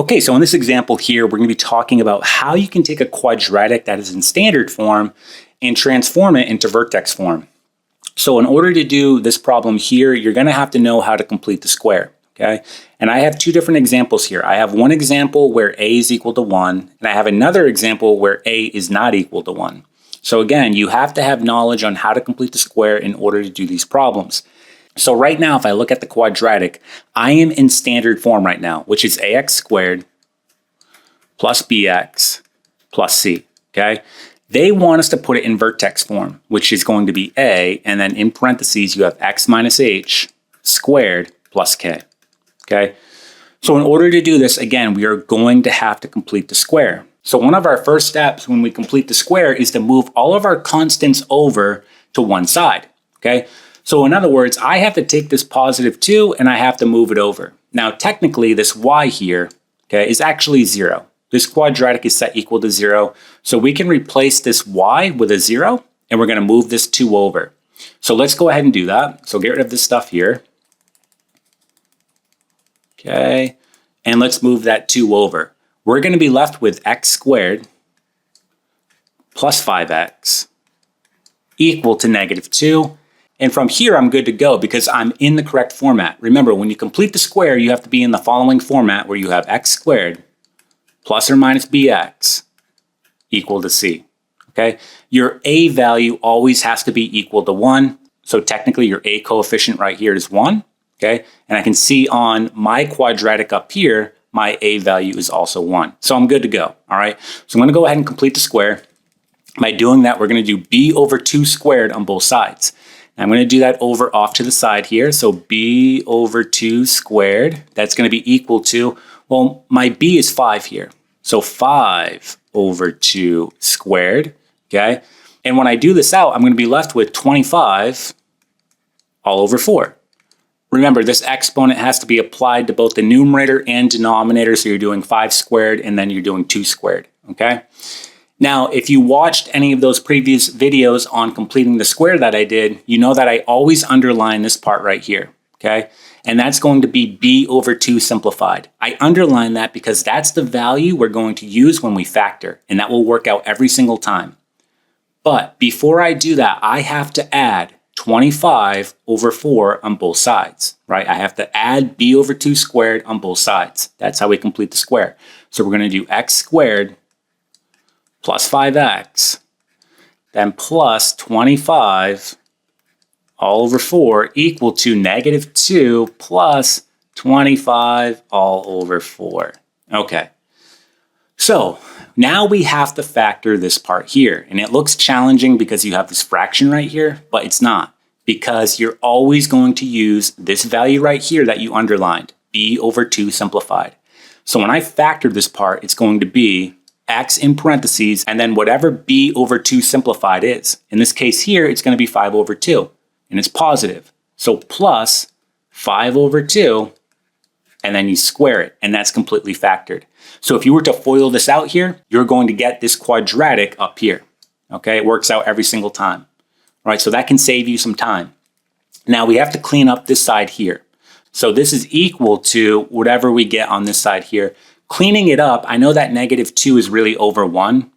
Okay, so in this example here, we're going to be talking about how you can take a quadratic that is in standard form and transform it into vertex form. So in order to do this problem here, you're going to have to know how to complete the square. Okay, and I have two different examples here. I have one example where a is equal to 1, and I have another example where a is not equal to 1. So again, you have to have knowledge on how to complete the square in order to do these problems. So right now, if I look at the quadratic, I am in standard form right now, which is ax squared plus bx plus c, okay? They want us to put it in vertex form, which is going to be a, and then in parentheses, you have x minus h squared plus k, okay? So in order to do this, again, we are going to have to complete the square. So one of our first steps when we complete the square is to move all of our constants over to one side, okay? So in other words, I have to take this positive 2 and I have to move it over. Now, technically, this y here, okay, is actually 0. This quadratic is set equal to 0. So we can replace this y with a 0, and we're going to move this 2 over. So let's go ahead and do that. So get rid of this stuff here. Okay, and let's move that 2 over. We're going to be left with x squared plus 5x equal to negative 2. And from here, I'm good to go because I'm in the correct format. Remember, when you complete the square, you have to be in the following format where you have x squared plus or minus bx equal to c, okay? Your a value always has to be equal to 1. So technically, your a coefficient right here is 1, okay? And I can see on my quadratic up here, my a value is also 1. So I'm good to go, all right? So I'm going to go ahead and complete the square. By doing that, we're going to do b over 2 squared on both sides. I'm going to do that over off to the side here. So b over 2 squared, that's going to be equal to, well, my b is 5 here. So 5 over 2 squared, okay? And when I do this out, I'm going to be left with 25 all over 4. Remember, this exponent has to be applied to both the numerator and denominator. So you're doing 5 squared and then you're doing 2 squared, okay? Now, if you watched any of those previous videos on completing the square that I did, you know that I always underline this part right here, okay? And that's going to be b over 2 simplified. I underline that because that's the value we're going to use when we factor, and that will work out every single time. But before I do that, I have to add 25 over 4 on both sides, right? I have to add b over 2 squared on both sides. That's how we complete the square. So we're going to do x squared plus 5x, then plus 25 all over 4 equal to negative 2 plus 25 all over 4. Okay, so now we have to factor this part here. And it looks challenging because you have this fraction right here, but it's not, because you're always going to use this value right here that you underlined, b over 2 simplified. So when I factor this part, it's going to be x in parentheses, and then whatever b over 2 simplified is. In this case here, it's going to be 5 over 2, and it's positive. So plus 5 over 2, and then you square it, and that's completely factored. So if you were to FOIL this out here, you're going to get this quadratic up here, okay? It works out every single time, all right? So that can save you some time. Now we have to clean up this side here. So this is equal to whatever we get on this side here. Cleaning it up, I know that negative 2 is really over 1.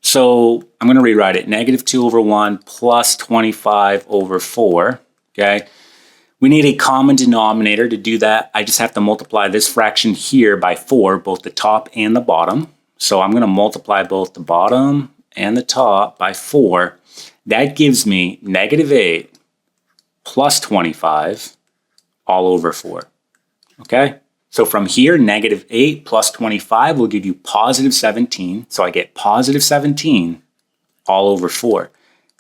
So I'm going to rewrite it. Negative 2 over 1 plus 25 over 4. Okay. We need a common denominator to do that. I just have to multiply this fraction here by 4, both the top and the bottom. So I'm going to multiply both the bottom and the top by 4. That gives me negative 8 plus 25 all over 4. Okay. So from here, negative 8 plus 25 will give you positive 17. So I get positive 17 all over 4.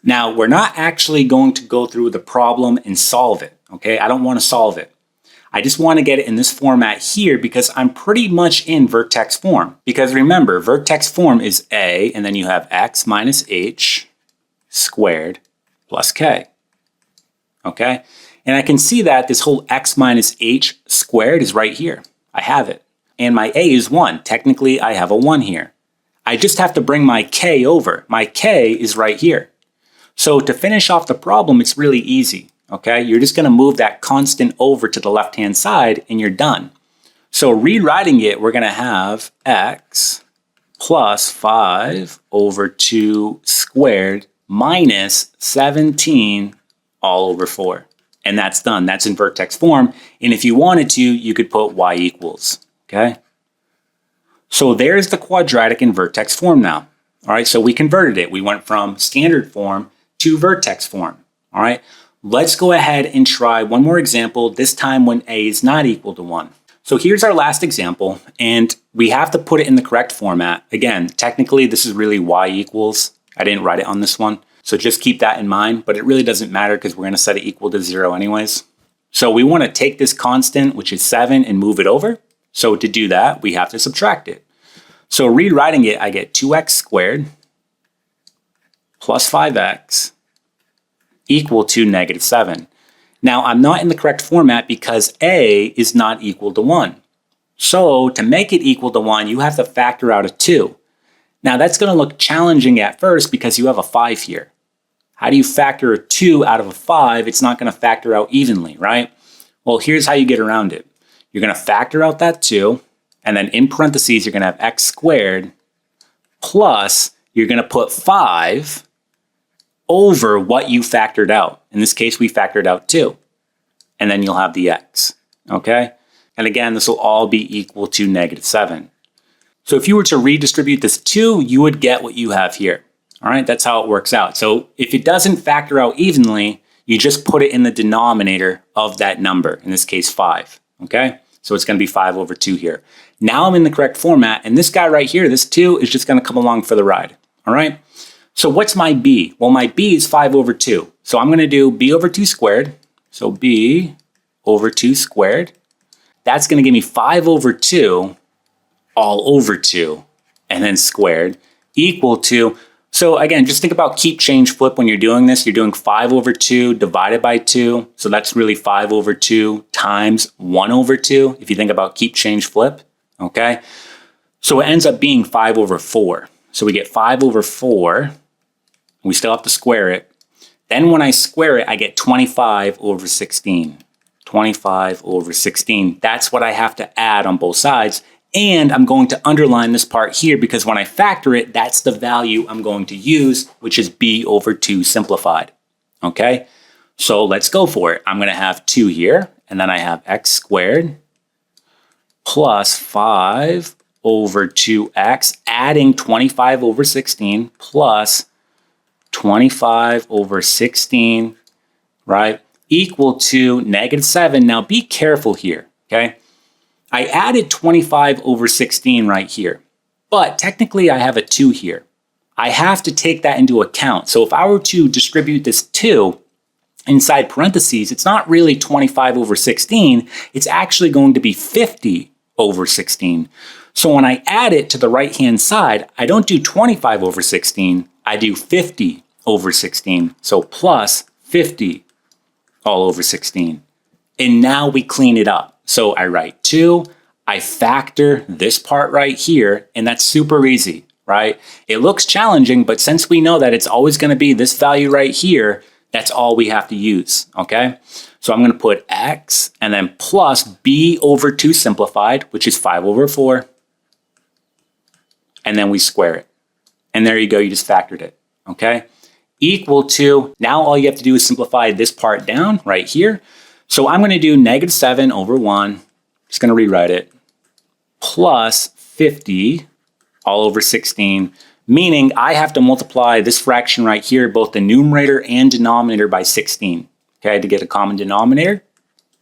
Now, we're not actually going to go through the problem and solve it, okay? I don't want to solve it. I just want to get it in this format here because I'm pretty much in vertex form. Because remember, vertex form is a, and then you have x minus h squared plus k, okay? And I can see that this whole x minus h squared is right here. I have it. And my a is 1. Technically, I have a 1 here. I just have to bring my k over. My k is right here. So to finish off the problem, it's really easy, okay? You're just going to move that constant over to the left-hand side and you're done. So rewriting it, we're going to have x plus 5 over 2 squared minus 17 all over 4. And that's done. That's in vertex form. And if you wanted to, you could put y equals. Okay? So there's the quadratic in vertex form now. All right, so we converted it. We went from standard form to vertex form. All right, let's go ahead and try one more example, this time when a is not equal to 1. So here's our last example, and we have to put it in the correct format. Again, technically, this is really y equals. I didn't write it on this one, so just keep that in mind, but it really doesn't matter because we're going to set it equal to 0 anyways. So we want to take this constant, which is 7, and move it over. So to do that, we have to subtract it. So rewriting it, I get 2x squared plus 5x equal to negative 7. Now, I'm not in the correct format because a is not equal to 1. So to make it equal to 1, you have to factor out a 2. Now, that's going to look challenging at first because you have a 5 here. How do you factor a 2 out of a 5? It's not going to factor out evenly, right? Well, here's how you get around it. You're going to factor out that 2, and then in parentheses, you're going to have x squared plus you're going to put 5 over what you factored out. In this case, we factored out 2. And then you'll have the x, okay? And again, this will all be equal to negative 7. So if you were to redistribute this 2, you would get what you have here. All right, that's how it works out. So if it doesn't factor out evenly, you just put it in the denominator of that number, in this case 5, okay? So it's going to be 5 over 2 here. Now I'm in the correct format, and this guy right here, this 2, is just going to come along for the ride, all right? So what's my b? Well, my b is 5 over 2. So I'm going to do b over 2 squared. So b over 2 squared. That's going to give me 5 over 2 all over 2 and then squared equal to, so again, just think about keep, change, flip when you're doing this. You're doing 5 over 2 divided by 2. So that's really 5 over 2 times 1 over 2 if you think about keep, change, flip, okay? So it ends up being 5 over 4. So we get 5 over 4. We still have to square it. Then when I square it, I get 25 over 16. 25 over 16. That's what I have to add on both sides. And I'm going to underline this part here because when I factor it, that's the value I'm going to use, which is b over 2 simplified. Okay? So let's go for it. I'm going to have 2 here, and then I have x squared plus 5 over 2x, adding 25 over 16 plus 25 over 16, right, equal to negative 7. Now be careful here, okay? I added 25 over 16 right here, but technically I have a 2 here. I have to take that into account. So if I were to distribute this 2 inside parentheses, it's not really 25 over 16, it's actually going to be 50 over 16. So when I add it to the right-hand side, I don't do 25 over 16, I do 50 over 16. So plus 50 all over 16. And now we clean it up. So I write 2, I factor this part right here, and that's super easy, right? It looks challenging, but since we know that it's always going to be this value right here, that's all we have to use, okay? So I'm going to put x and then plus b over 2 simplified, which is 5 over 4. And then we square it. And there you go, you just factored it, okay? Equal to, now all you have to do is simplify this part down right here. So I'm going to do negative 7 over 1, just going to rewrite it, plus 50 all over 16, meaning I have to multiply this fraction right here, both the numerator and denominator by 16, okay, to get a common denominator.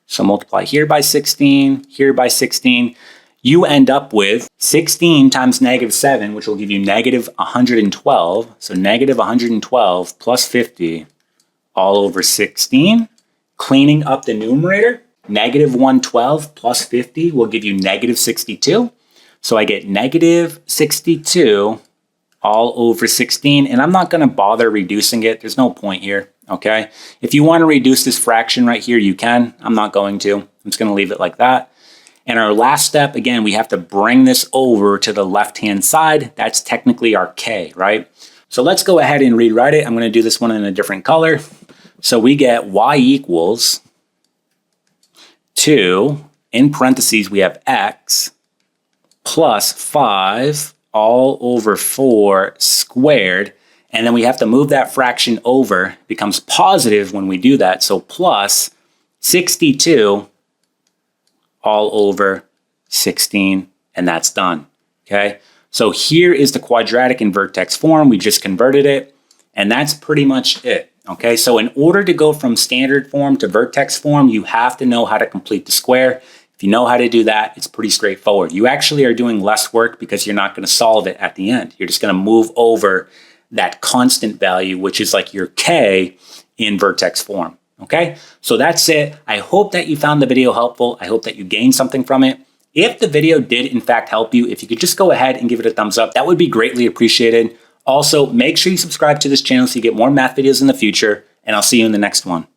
So multiply here by 16, here by 16. You end up with 16 times negative 7, which will give you negative 112. So negative 112 plus 50 all over 16. Cleaning up the numerator, negative 112 plus 50 will give you negative 62. So I get negative 62 all over 16. And I'm not going to bother reducing it. There's no point here, okay? If you want to reduce this fraction right here, you can. I'm not going to. I'm just going to leave it like that. And our last step, again, we have to bring this over to the left-hand side. That's technically our k, right? So let's go ahead and rewrite it. I'm going to do this one in a different color. So we get y equals 2 in parentheses, we have x plus 5 all over 4 squared. And then we have to move that fraction over. It becomes positive when we do that. So plus 62 all over 16, and that's done. Okay, so here is the quadratic in vertex form. We just converted it, and that's pretty much it. Okay, so in order to go from standard form to vertex form, you have to know how to complete the square. If you know how to do that, it's pretty straightforward. You actually are doing less work because you're not going to solve it at the end. You're just going to move over that constant value, which is like your k in vertex form. Okay, so that's it. I hope that you found the video helpful. I hope that you gained something from it. If the video did in fact help you, if you could just go ahead and give it a thumbs up, that would be greatly appreciated. Also, make sure you subscribe to this channel so you get more math videos in the future, and I'll see you in the next one.